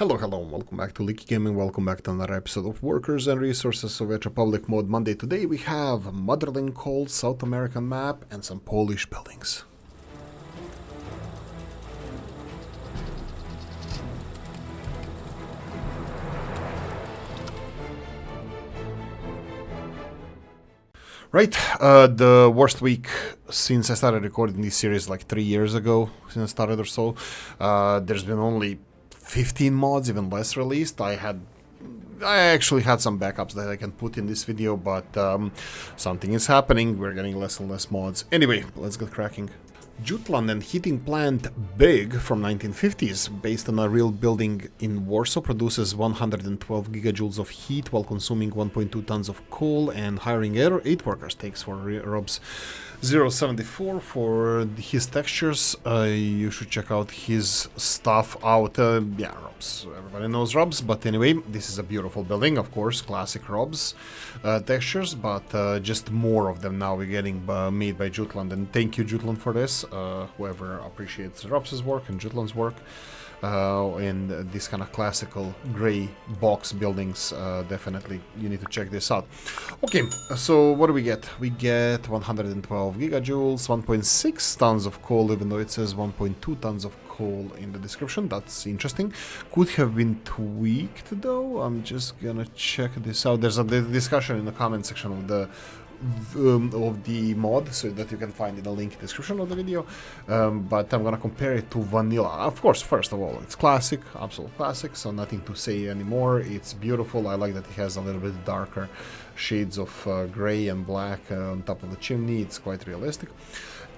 Hello, welcome back to Oolykee Gaming, welcome back to another episode of Workers and Resources Soviet Republic Mode Monday. Today we have Motherland Calls, South American map, and some Polish buildings. Right, the worst week since I started recording this series like 3 years ago, since I started or so. There's been only 15 mods, even less released. I actually had some backups that I can put in this video, but something is happening. We're getting less and less mods. Anyway, let's get cracking. Jutland and heating plant Big from 1950s, based on a real building in Warsaw, produces 112 gigajoules of heat while consuming 1.2 tons of coal, and hiring 8 workers takes for Rob's 074 for his textures. You should check out his stuff out. Yeah, Rob's. Everybody knows Rob's, but anyway, this is a beautiful building, of course, classic Rob's textures, but just more of them now we're getting made by Jutland, and thank you Jutland for this. Whoever appreciates Rob's work and Jutland's work and this kind of classical gray box buildings, definitely you need to check this out. Okay, so what do we get? We get 112 gigajoules, 1.6 tons of coal, even though it says 1.2 tons of coal in the description. That's interesting. Could have been tweaked though. I'm just gonna check this out. There's a discussion in the comment section of the mod, so that you can find in the link description of the video, but I'm gonna compare it to vanilla. Of course, first of all, it's classic, absolute classic, so nothing to say anymore. It's beautiful. I like that it has a little bit darker shades of gray and black on top of the chimney. It's quite realistic.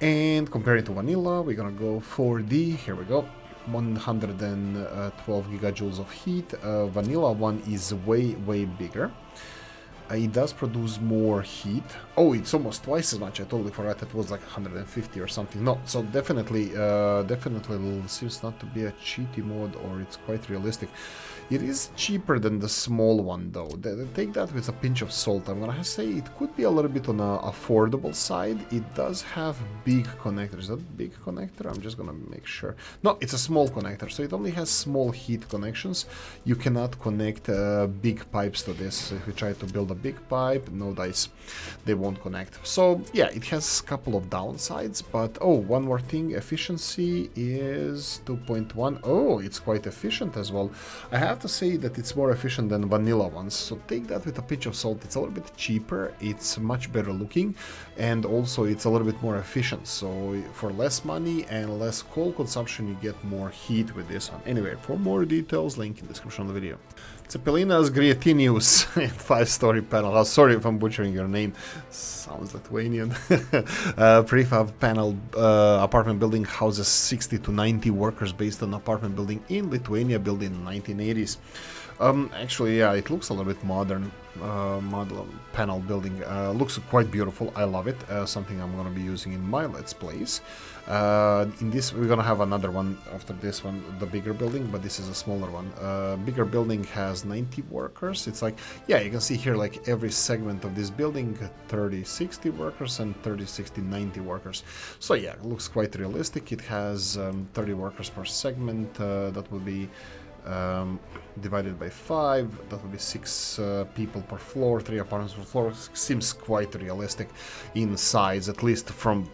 And comparing to vanilla, we're gonna go 4D. Here we go. 112 gigajoules of heat. Vanilla one is way bigger. It does produce more heat. Oh, it's almost twice as much. I totally forgot it was like 150 or something. No, so definitely seems not to be a cheaty mod, or it's quite realistic. It is cheaper than the small one though. Take that with a pinch of salt. I'm gonna say it could be a little bit on the affordable side. It does have big connectors. Is that a big connector? I'm just gonna make sure. No, it's a small connector, so it only has small heat connections. You cannot connect big pipes to this. So if you try to build a big pipe, no dice, they won't connect. So yeah, it has a couple of downsides, but oh, one more thing, efficiency is 2.1. Oh, it's quite efficient as well. I have to say that it's more efficient than vanilla ones, so take that with a pinch of salt. It's a little bit cheaper, it's much better looking, and also it's a little bit more efficient, so for less money and less coal consumption you get more heat with this one. Anyway, for more details, link in the description of the video. Cepelinas Grietinius, 5-story panel house. Sorry if I'm butchering your name, sounds Lithuanian. Prefab panel apartment building houses 60 to 90 workers based on apartment building in Lithuania, built in the 1980s. Actually, yeah, it looks a little bit modern. Model panel building looks quite beautiful. I love it. Something I'm gonna be using in my Let's Plays. In this, we're gonna have another one after this one, the bigger building, but this is a smaller one. Bigger building has 90 workers. It's like, yeah, you can see here like every segment of this building, 30-60 workers and 30-60-90 workers. So yeah, it looks quite realistic. It has 30 workers per segment. That will be divided by 5, that would be 6 people per floor, 3 apartments per floor. Seems quite realistic in size, at least from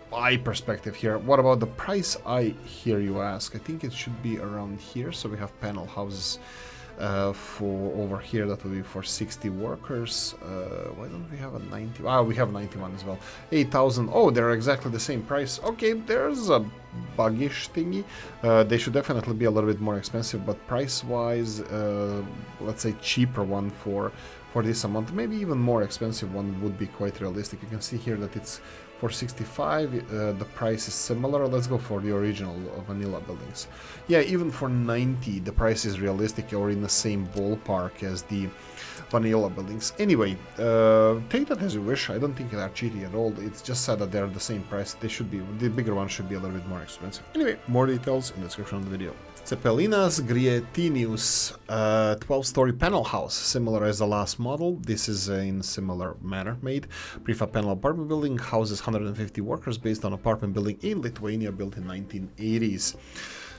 my perspective here. What about the price, I hear you ask? I think it should be around here. So we have panel houses for over here, that will be for 60 workers. Why don't we have a 90? Ah, we have 91 as well. 8,000. Oh, they're exactly the same price. Okay, there's a buggish thingy. They should definitely be a little bit more expensive, but price wise, let's say cheaper one for this amount, maybe even more expensive one would be quite realistic. You can see here that it's for 65, the price is similar. Let's go for the original vanilla buildings. Yeah, even for 90, the price is realistic or in the same ballpark as the vanilla buildings. Anyway, take that as you wish. I don't think they are cheating at all. It's just said that they're the same price. They should be, the bigger one should be a little bit more expensive. Anyway, more details in the description of the video. Cepelinas Grietinius, 12-story panel house, similar as the last model. This is in similar manner made. Prefab panel apartment building houses 150 workers based on apartment building in Lithuania, built in 1980s.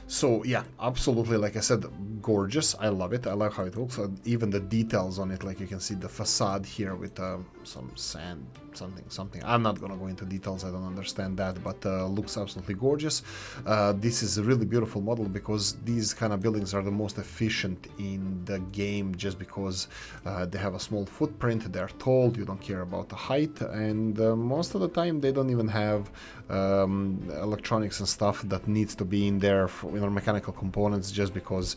So yeah, absolutely, like I said, gorgeous. I love it. I love how it looks. Even the details on it, like you can see the facade here with some sand, something. I'm not gonna go into details. I don't understand that, but looks absolutely gorgeous. This is a really beautiful model because these kind of buildings are the most efficient in the game, just because they have a small footprint. They're tall. You don't care about the height, and most of the time they don't even have electronics and stuff that needs to be in there for, mechanical components, just because,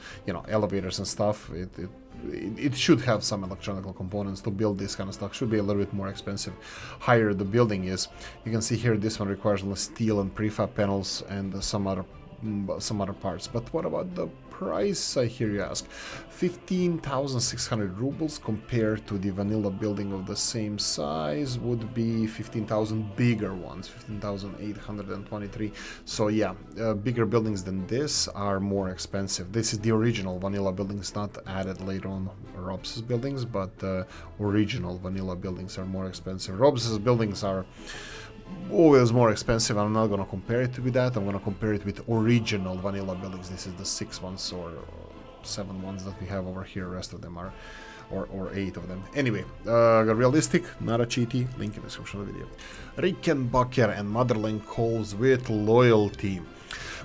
elevators and stuff, it should have some electronical components. To build this kind of stuff should be a little bit more expensive higher the building is. You can see here this one requires only steel and prefab panels and some other parts. But what about the price, I hear you ask? 15,600 rubles compared to the vanilla building of the same size would be 15,000 bigger ones, 15,823. So yeah, bigger buildings than this are more expensive. This is the original vanilla buildings, not added later on Rob's buildings, but original vanilla buildings are more expensive. Rob's buildings are always more expensive. I'm not gonna compare it with that. I'm gonna compare it with original vanilla buildings. This is the 6 ones or 7 ones that we have over here. The rest of them are, or 8 of them. Anyway, realistic, not a cheaty. Link in the description of the video. Rickenbacker and Motherland Calls with Loyalty.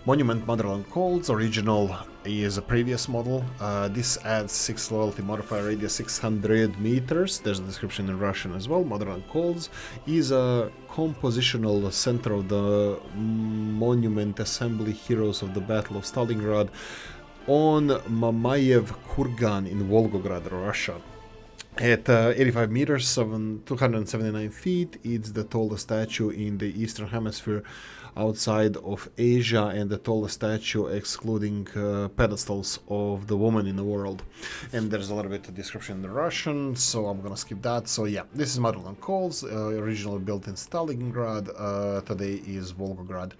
Monument Motherland Calls original is a previous model. This adds 6 loyalty modifier, radius 600 meters. There's a description in Russian as well. Motherland Calls is a compositional center of the monument assembly heroes of the Battle of Stalingrad on Mamayev Kurgan in Volgograd, Russia. At 85 meters, 279 feet, it's the tallest statue in the Eastern Hemisphere outside of Asia, and the tallest statue excluding pedestals of the woman in the world. And there's a little bit of description in the Russian, so I'm gonna skip that. So yeah, this is Motherland Calls, originally built in Stalingrad, today is Volgograd.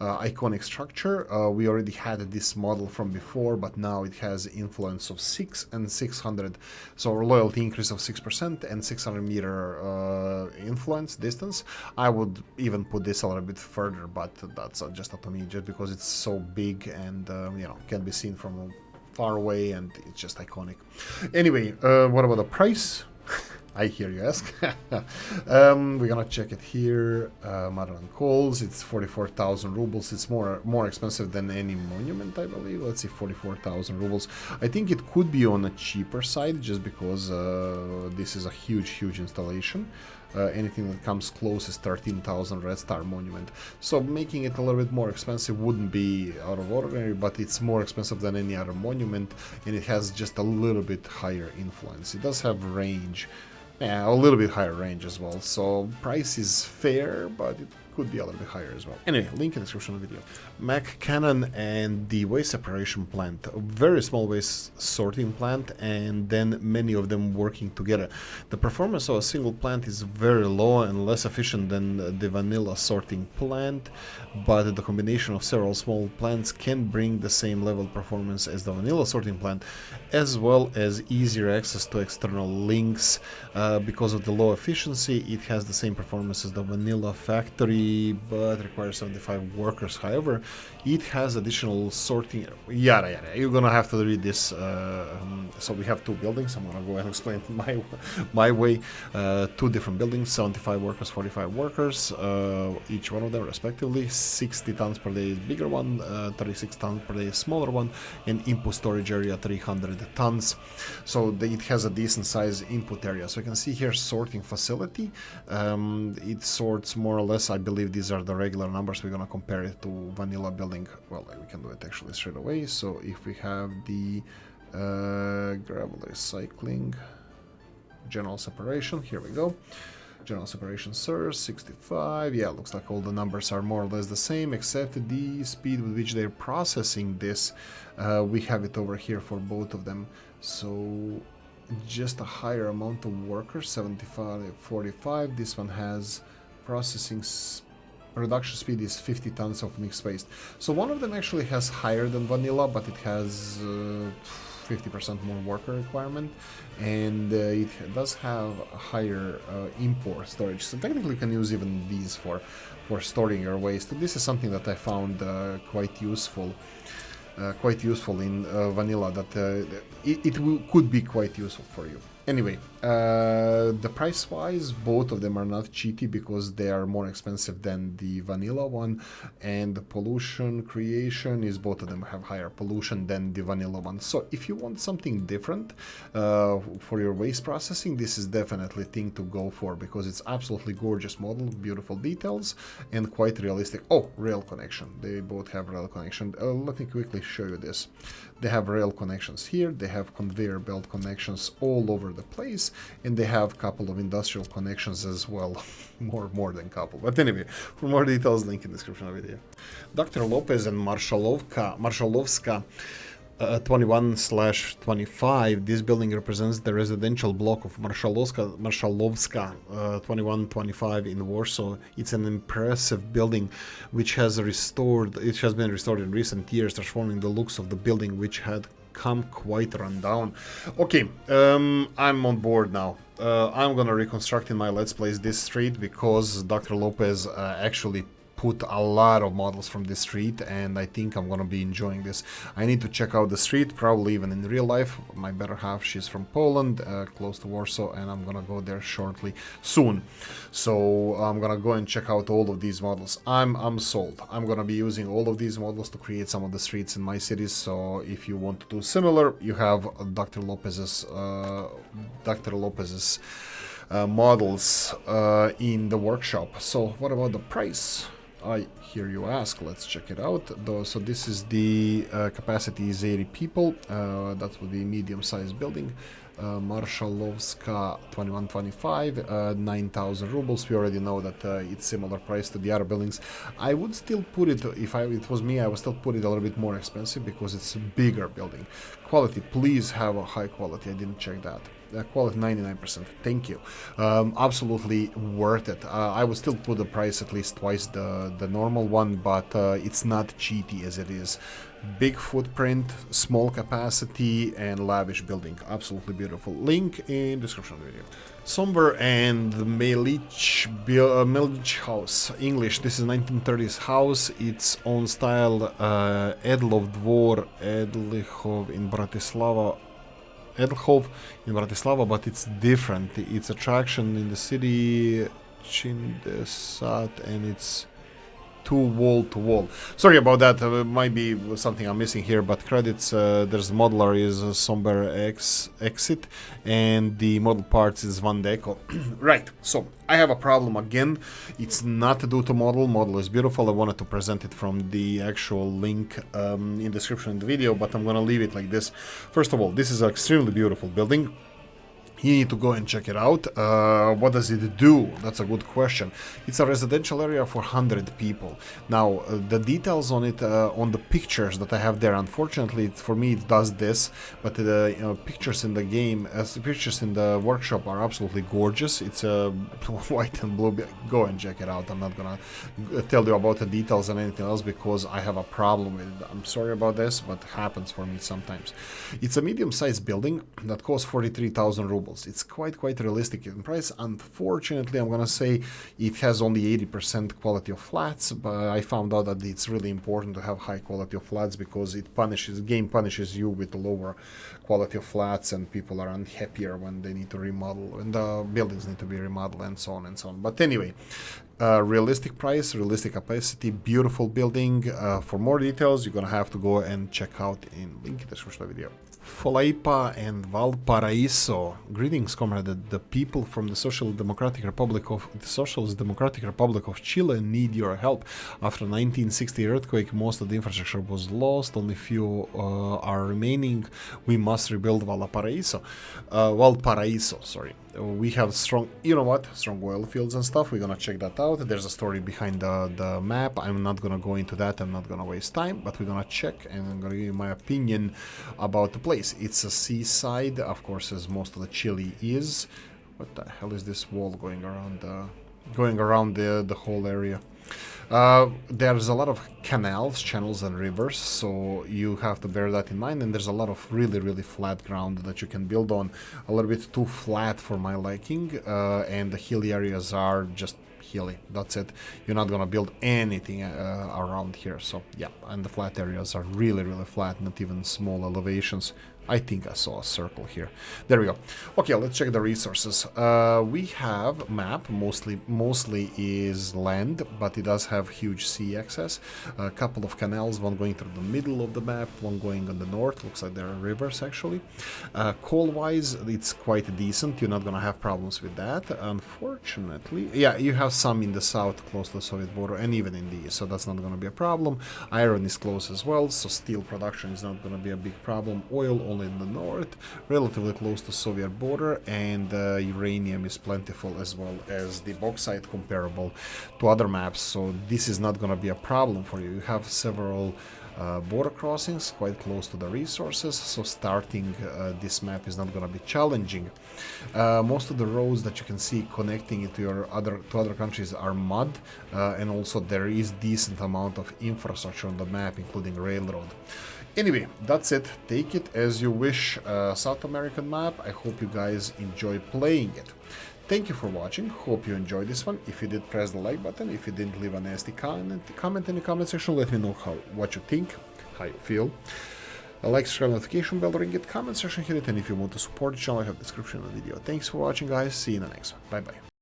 Iconic structure, we already had this model from before, but now it has influence of 6 and 600, so loyalty increase of 6% and 600 meter influence distance. I would even put this a little bit further, but that's just up to me, just because it's so big and can be seen from far away, and it's just iconic. Anyway, what about the price? I hear you ask. We're gonna check it here. Motherland Calls, it's 44,000 rubles. It's more expensive than any monument, I believe. Let's see, 44,000 rubles. I think it could be on a cheaper side, just because this is a huge installation. Anything that comes close is 13,000 Red Star Monument. So making it a little bit more expensive wouldn't be out of ordinary, but it's more expensive than any other monument, and it has just a little bit higher influence. It does have range, a little bit higher range as well. So price is fair, but it could be a little bit higher as well. Anyway, link in the description of the video. Mac Cannon and the waste separation plant. A very small waste sorting plant, and then many of them working together. The performance of a single plant is very low and less efficient than the vanilla sorting plant, but the combination of several small plants can bring the same level of performance as the vanilla sorting plant, as well as easier access to external links. Because of the low efficiency, it has the same performance as the vanilla factory, but requires 75 workers. However, it has additional sorting. Yada. You're gonna have to read this. So we have 2 buildings. I'm gonna go ahead and explain my way. 2 different buildings, 75 workers, 45 workers, each one of them respectively. 60 tons per day is bigger one, 36 tons per day is smaller one, and input storage area 300 tons. So it has a decent size input area. So you can see here sorting facility. It sorts more or less, I believe these are the regular numbers. We're gonna compare it to vanilla building. Well, we can do it actually straight away. So if we have the gravel recycling general separation, here we go. General separation source 65. Yeah, looks like all the numbers are more or less the same, except the speed with which they're processing this. We have it over here for both of them. So just a higher amount of workers, 75, 45. This one has production speed is 50 tons of mixed waste. So one of them actually has higher than vanilla, but it has 50% more worker requirement, and it does have a higher import storage. So technically you can use even these for storing your waste. This is something that I found quite useful. quite useful in vanilla, that could be quite useful for you. Anyway, the price-wise, both of them are not cheaty because they are more expensive than the vanilla one, and the pollution creation is both of them have higher pollution than the vanilla one. So if you want something different for your waste processing, this is definitely a thing to go for because it's absolutely gorgeous model, beautiful details, and quite realistic. Oh, rail connection. They both have rail connection. Let me quickly show you this. They have rail connections here, they have conveyor belt connections all over the place, and they have a couple of industrial connections as well. more than couple. But anyway, for more details, link in the description of the video. Dr. Lopez and Marszalkowska 21/25. This building represents the residential block of Marszalkowska 2125 in Warsaw. It's an impressive building which has been restored in recent years, transforming the looks of the building which had come quite run down. Okay, I'm on board now. I'm gonna reconstruct in my Let's Plays this street because Dr. Lopez actually put a lot of models from this street, and I think I'm gonna be enjoying this. I need to check out the street, probably even in real life. My better half, she's from Poland, close to Warsaw, and I'm gonna go there shortly soon. So I'm gonna go and check out all of these models. I'm sold. I'm gonna be using all of these models to create some of the streets in my cities. So if you want to do similar, you have Dr. Lopez's models in the workshop. So what about the price? I hear you ask. Let's check it out. So this is the capacity is 80 people. That would be medium-sized building. Marszalkowska 2125, 9,000 rubles. We already know that it's similar price to the other buildings. I would still put it, if it was me, I would still put it a little bit more expensive because it's a bigger building. Quality, please have a high quality. I didn't check that. Quality 99%. Thank you. Absolutely worth it. I would still put the price at least twice the normal one, but it's not cheaty as it is. Big footprint, small capacity, and lavish building. Absolutely beautiful. Link in description of the video. Somber and Meilich House. English. This is 1930s house. Its own style. Edlov Dvor, Edlichov in Bratislava. But it's different. It's attraction in the city, Chindesat, and it's wall-to-wall. Sorry about that, might be something I'm missing here, but credits, there's modeler is Somber Exit, and the model parts is Van Deco. Right, so I have a problem again. It's not due to model is beautiful. I wanted to present it from the actual link in description of the video, but I'm gonna leave it like this. First of all, this is an extremely beautiful building. You need to go and check it out. What does it do? That's a good question. It's a residential area for 100 people. Now, the details on it, on the pictures that I have there, unfortunately, for me it does this, but the pictures in the game, pictures in the workshop are absolutely gorgeous. It's white and blue. Go and check it out. I'm not gonna tell you about the details and anything else because I have a problem with it. I'm sorry about this, but it happens for me sometimes. It's a medium-sized building that costs 43,000 rubles. It's quite realistic in price. Unfortunately, I'm gonna say it has only 80% quality of flats, but I found out that it's really important to have high quality of flats because game punishes you with lower quality of flats, and people are unhappier when they need to remodel, and the buildings need to be remodeled, and so on and so on. But anyway, realistic price, realistic capacity, beautiful building. For more details, you're gonna have to go and check out in link in the description of the video. Valparaiso and Valparaiso. Greetings, comrade. The people from the Socialist Democratic Republic of Chile need your help. After 1960 earthquake, most of the infrastructure was lost. Only few are remaining. We must rebuild Valparaiso. Sorry. We have strong oil fields and stuff. We're gonna check that out. There's a story behind the map. I'm not gonna go into that. I'm not gonna waste time, but we're gonna check and I'm gonna give you my opinion about the place. It's a seaside, of course, as most of the Chile is. What the hell is this wall going around the going around the whole area. There's a lot of canals, channels, and rivers, so you have to bear that in mind. And there's a lot of really flat ground that you can build on. A little bit too flat for my liking, and the hilly areas are just hilly. That's it. You're not gonna build anything around here. So yeah, and the flat areas are really flat, not even small elevations. I think I saw a circle here. There we go. Okay, let's check the resources. We have map, mostly is land, but it does have huge sea access. A couple of canals, one going through the middle of the map, one going on the north. Looks like there are rivers actually. Coal-wise, it's quite decent. You're not gonna have problems with that, unfortunately. Yeah, you have some in the south, close to the Soviet border, and even in the east, so that's not gonna be a problem. Iron is close as well, so steel production is not gonna be a big problem. Oil only in the north, relatively close to Soviet border, and uranium is plentiful, as well as the bauxite, comparable to other maps, so this is not going to be a problem for you. You have several border crossings quite close to the resources, so starting this map is not going to be challenging. Most of the roads that you can see connecting it to other countries are mud, and also there is decent amount of infrastructure on the map, including railroad. Anyway, that's it. Take it as you wish. South American map. I hope you guys enjoy playing it. Thank you for watching. Hope you enjoyed this one. If you did, press the like button. If you didn't, leave a nasty comment in the comment section. Let me know what you think, how you feel. Like, subscribe, notification bell, ring it, comment section, hit it, and if you want to support the channel, I have a description of the video. Thanks for watching, guys. See you in the next one. Bye bye.